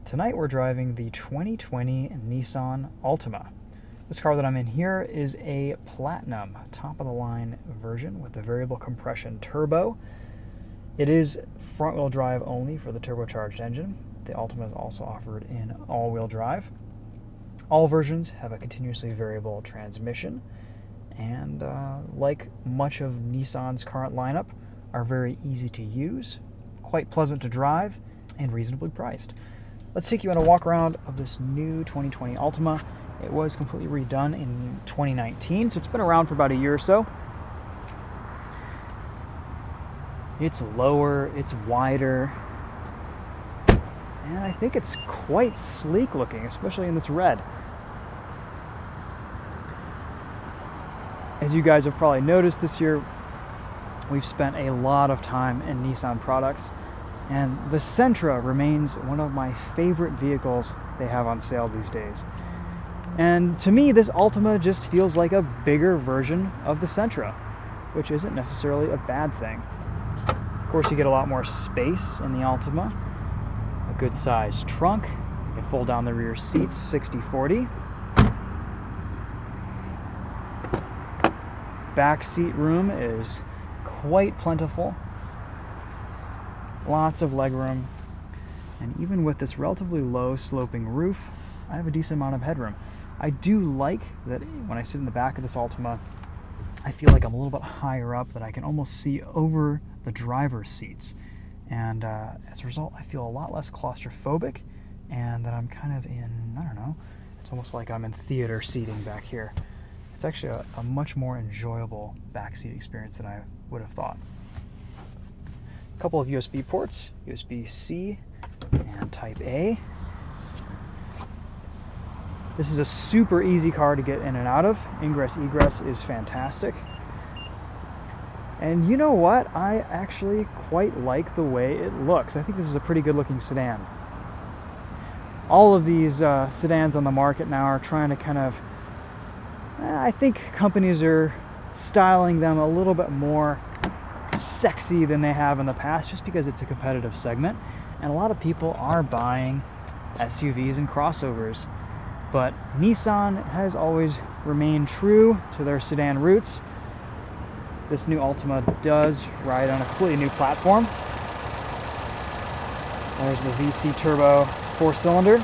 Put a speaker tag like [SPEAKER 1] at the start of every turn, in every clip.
[SPEAKER 1] Tonight we're driving the 2020 Nissan Altima. This car that I'm in here is a Platinum, top-of-the-line version with the variable compression turbo. It is front-wheel drive only for the turbocharged engine. The Altima is also offered in all-wheel drive. All versions have a continuously variable transmission, and like much of Nissan's current lineup, are very easy to use, quite pleasant to drive, and reasonably priced. Let's take you on a walk around of this new 2020 Altima. It was completely redone in 2019, so it's been around for about a year or so. It's lower, it's wider, and I think it's quite sleek looking, especially in this red. As you guys have probably noticed this year, we've spent a lot of time in Nissan products, and the Sentra remains one of my favorite vehicles they have on sale these days. And to me, this Altima just feels like a bigger version of the Sentra, which isn't necessarily a bad thing. Of course, you get a lot more space in the Altima, a good sized trunk, you can fold down the rear seats 60/40. Back seat room is quite plentiful. Lots of legroom, and even with this relatively low sloping roof, I have a decent amount of headroom. I do like that when I sit in the back of this Altima, I feel like I'm a little bit higher up, that I can almost see over the driver's seats. And as a result, I feel a lot less claustrophobic, and that I'm kind of in, I don't know, it's almost like I'm in theater seating back here. It's actually a much more enjoyable backseat experience than I would have thought. A couple of USB ports, USB-C and Type A. This is a super easy car to get in and out of. Ingress, egress is fantastic. And you know what? I actually quite like the way it looks. I think this is a pretty good looking sedan. All of these sedans on the market now are trying to kind of, I think companies are styling them a little bit more sexy than they have in the past, just because it's a competitive segment, and a lot of people are buying SUVs and crossovers. But Nissan has always remained true to their sedan roots. This new Altima does ride on a completely new platform. There's the VC turbo 4-cylinder.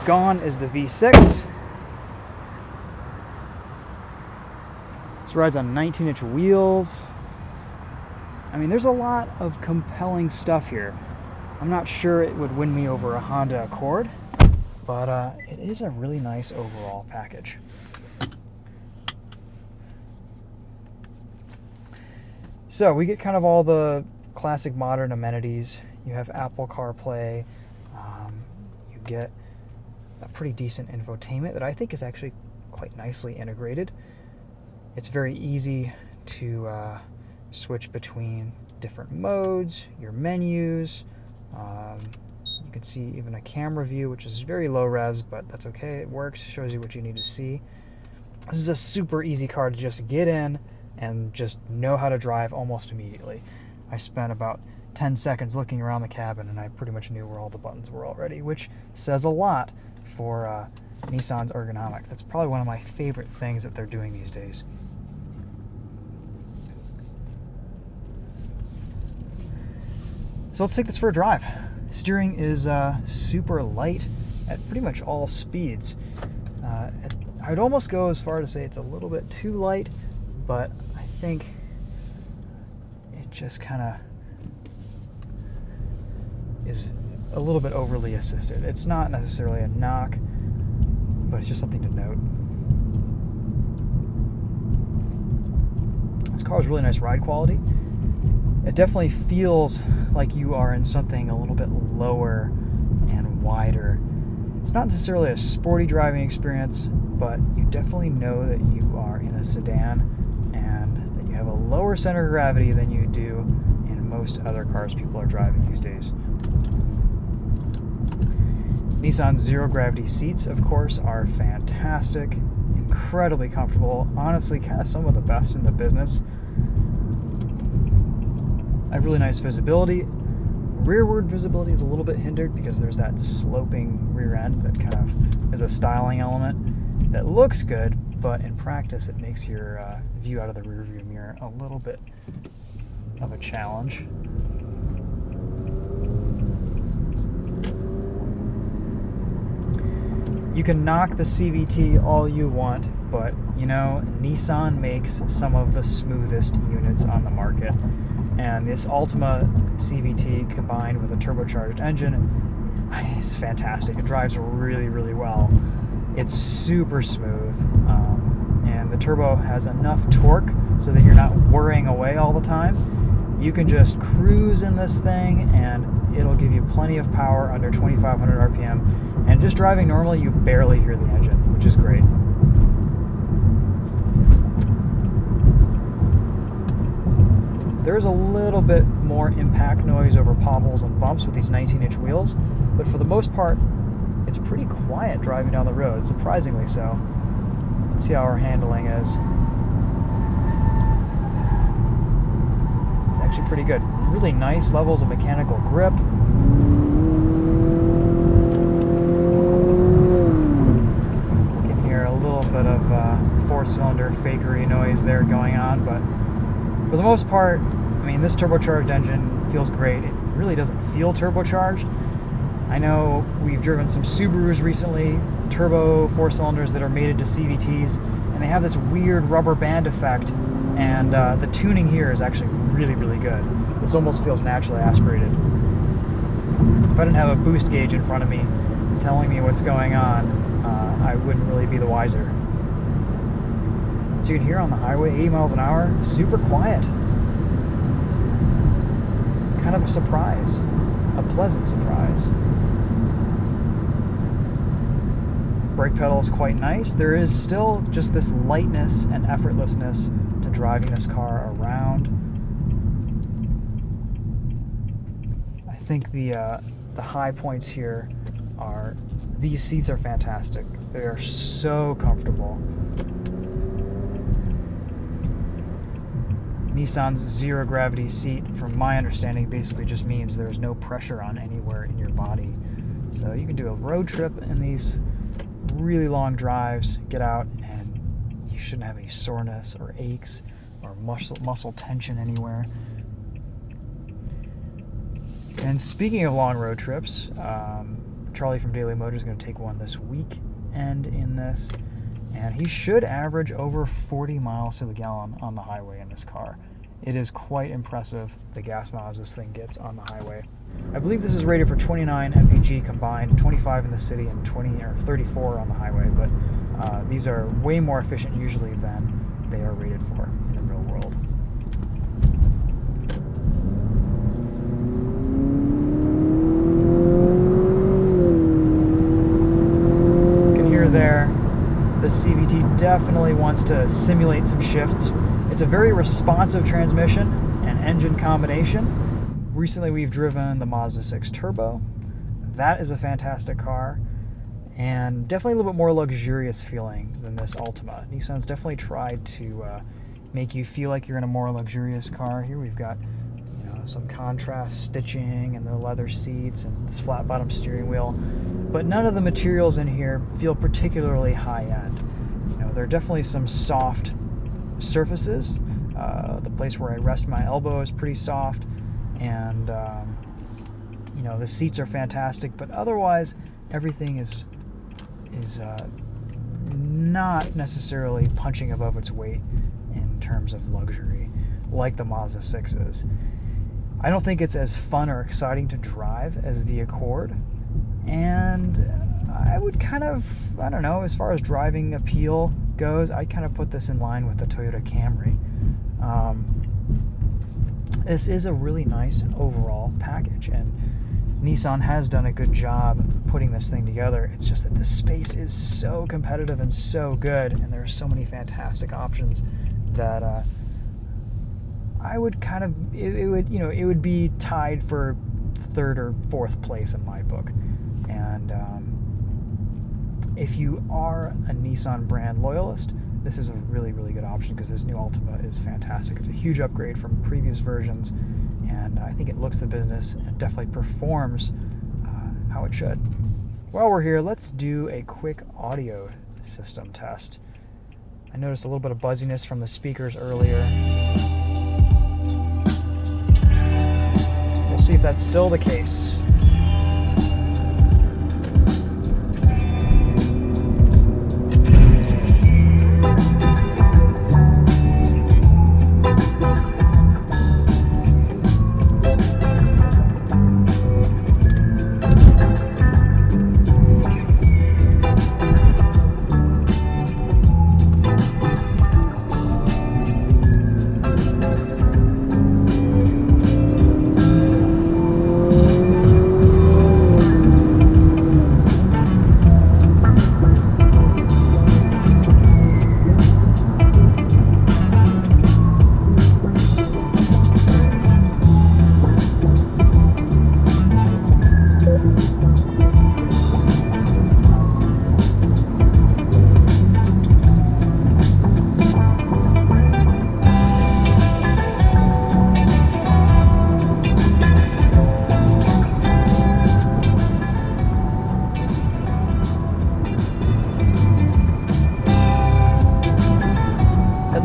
[SPEAKER 1] Gone is the V6. This rides on 19-inch wheels. I mean, there's a lot of compelling stuff here. I'm not sure it would win me over a Honda Accord, but it is a really nice overall package. So we get kind of all the classic modern amenities. You have Apple CarPlay. You get a pretty decent infotainment that I think is actually quite nicely integrated. It's very easy to switch between different modes, your menus. You can see even a camera view, which is very low res, but that's okay. It works, shows you what you need to see. This is a super easy car to just get in and just know how to drive almost immediately. I spent about 10 seconds looking around the cabin, and I pretty much knew where all the buttons were already, which says a lot for Nissan's ergonomics. That's probably one of my favorite things that they're doing these days. So let's take this for a drive. Steering is super light at pretty much all speeds. I would almost go as far to say it's a little bit too light, but I think it just kind of is a little bit overly assisted. It's not necessarily a knock, but it's just something to note. This car has really nice ride quality. It definitely feels like you are in something a little bit lower and wider. It's not necessarily a sporty driving experience, but you definitely know that you are in a sedan and that you have a lower center of gravity than you do in most other cars people are driving these days. Nissan's zero-gravity seats, of course, are fantastic, incredibly comfortable, honestly kind of some of the best in the business. I have really nice visibility, Rearward visibility is a little bit hindered because there's that sloping rear end that kind of is a styling element that looks good, but in practice it makes your view out of the rearview mirror a little bit of a challenge. You can knock the CVT all you want, but you know, Nissan makes some of the smoothest units on the market. And this Altima CVT combined with a turbocharged engine is fantastic. It drives really, really well. It's super smooth. And the turbo has enough torque so that you're not whirring away all the time. You can just cruise in this thing and it'll give you plenty of power under 2,500 RPM. And just driving normally, you barely hear the engine, which is great. There's a little bit more impact noise over potholes and bumps with these 19-inch wheels, but for the most part, it's pretty quiet driving down the road, surprisingly so. Let's see how our handling is. It's actually pretty good. Really nice levels of mechanical grip. You can hear a little bit of four-cylinder fakery noise there going on, but for the most part, I mean, this turbocharged engine feels great. It really doesn't feel turbocharged. I know we've driven some Subarus recently, turbo four-cylinders that are mated to CVTs, and they have this weird rubber band effect, and the tuning here is actually really, really good. This almost feels naturally aspirated. If I didn't have a boost gauge in front of me telling me what's going on, I wouldn't really be the wiser. So you can hear on the highway, 80 miles an hour, super quiet. Kind of a surprise, a pleasant surprise. Brake pedal is quite nice. There is still just this lightness and effortlessness to driving this car around. I think the high points here are, these seats are fantastic. They are so comfortable. Nissan's zero gravity seat, from my understanding, basically just means there's no pressure on anywhere in your body. So you can do a road trip in these really long drives, get out, and you shouldn't have any soreness or aches or muscle tension anywhere. And speaking of long road trips, Charlie from Daily Motor is going to take one this weekend in this. And he should average over 40 miles to the gallon on the highway in this car. It is quite impressive, the gas mileage this thing gets on the highway. I believe this is rated for 29 mpg combined, 25 in the city and 34 on the highway, but these are way more efficient usually than they are rated for in the real world. You can hear there, the CVT definitely wants to simulate some shifts. It's a very responsive transmission and engine combination. Recently we've driven the Mazda 6 Turbo. That is a fantastic car and definitely a little bit more luxurious feeling than this Altima. Nissan's definitely tried to make you feel like you're in a more luxurious car. Here we've got some contrast stitching and the leather seats and this flat bottom steering wheel, but none of the materials in here feel particularly high end. There are definitely some soft surfaces. The place where I rest my elbow is pretty soft, and the seats are fantastic, but otherwise everything is not necessarily punching above its weight in terms of luxury like the Mazda 6 is. I don't think it's as fun or exciting to drive as the Accord, and I would as far as driving appeal goes, I kind of put this in line with the Toyota Camry. This is a really nice overall package, and Nissan has done a good job putting this thing together. It's just that the space is so competitive and so good, and there are so many fantastic options that I would it would be tied for third or fourth place in my book. And if you are a Nissan brand loyalist, this is a really, really good option because this new Altima is fantastic. It's a huge upgrade from previous versions, and I think it looks the business and it definitely performs how it should. While we're here, let's do a quick audio system test. I noticed a little bit of buzziness from the speakers earlier. We'll see if that's still the case.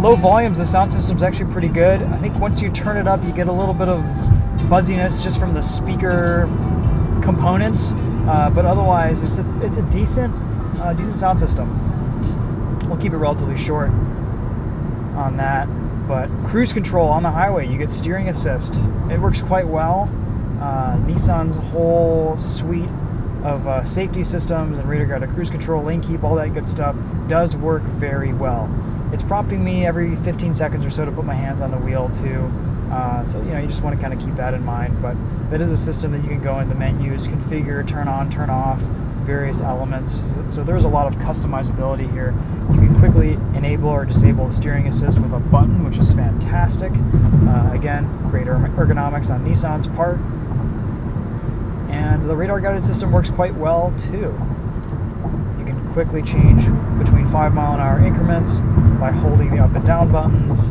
[SPEAKER 1] Low volumes, the sound system's actually pretty good. I think once you turn it up, you get a little bit of buzziness just from the speaker components, but otherwise, it's a decent sound system. We'll keep it relatively short on that. But cruise control on the highway, you get steering assist. It works quite well. Nissan's whole suite of safety systems and radar guided cruise control, lane keep, all that good stuff does work very well. It's prompting me every 15 seconds or so to put my hands on the wheel too. So, you just want to kind of keep that in mind. But that is a system that you can go in the menus, configure, turn on, turn off, various elements. So there's a lot of customizability here. You can quickly enable or disable the steering assist with a button, which is fantastic. Again, great ergonomics on Nissan's part. And the radar guided system works quite well too. You can quickly change between 5-mile-an-hour increments by holding the up and down buttons,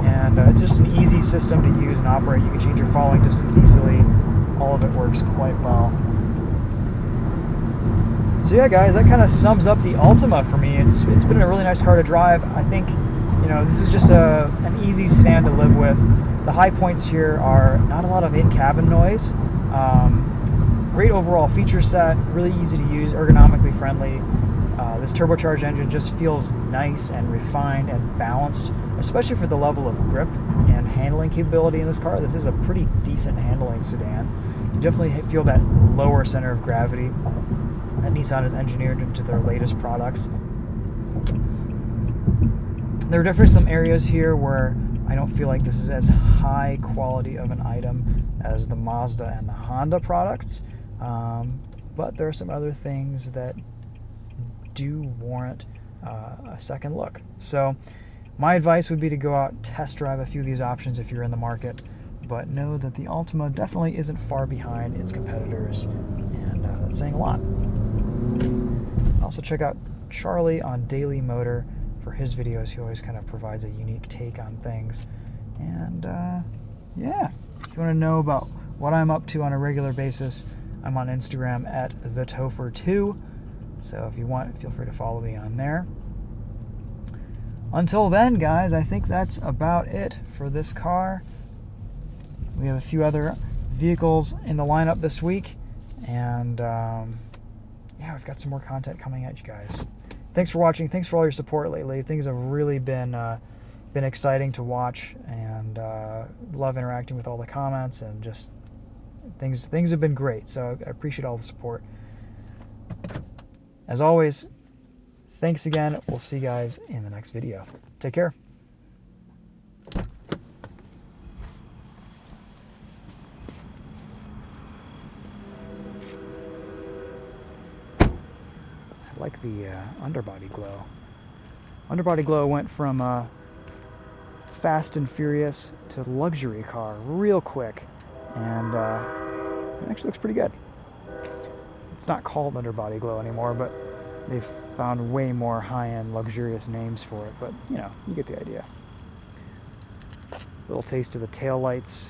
[SPEAKER 1] and it's just an easy system to use and operate. You can change your following distance easily. All of it works quite well. So yeah, guys, that kind of sums up the Altima for me. It's been a really nice car to drive. I think this is just an easy sedan to live with. The high points here are not a lot of in-cabin noise. Great overall feature set, really easy to use, ergonomically friendly. This turbocharged engine just feels nice and refined and balanced, especially for the level of grip and handling capability in this car. This is a pretty decent handling sedan. You definitely feel that lower center of gravity that Nissan has engineered into their latest products. There are definitely some areas here where I don't feel like this is as high quality of an item as the Mazda and the Honda products, but there are some other things that do warrant a second look. So my advice would be to go out, test drive a few of these options if you're in the market, but know that the Altima definitely isn't far behind its competitors, and that's saying a lot. Also check out Charlie on Daily Motor for his videos. He always kind of provides a unique take on things. And yeah, if you want to know about what I'm up to on a regular basis, I'm on Instagram at TheTopher2. So if you want, feel free to follow me on there. Until then, guys, I think that's about it for this car. We have a few other vehicles in the lineup this week, and yeah, we've got some more content coming at you guys. Thanks for watching. Thanks for all your support lately. Things have really been exciting to watch, and love interacting with all the comments, and just things have been great. So I appreciate all the support. As always, thanks again. We'll see you guys in the next video. Take care. I like the underbody glow. Underbody glow went from fast and furious to luxury car real quick, and it actually looks pretty good. It's not called underbody glow anymore, but they've Found way more high-end, luxurious names for it, but you know, you get the idea. Little taste of the tail lights.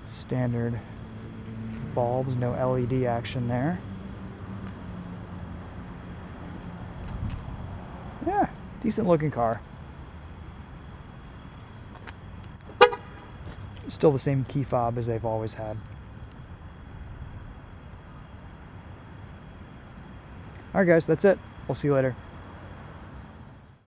[SPEAKER 1] Standard bulbs, no LED action there. Yeah, decent looking car. Still the same key fob as they've always had. Alright guys, that's it. We'll see you later.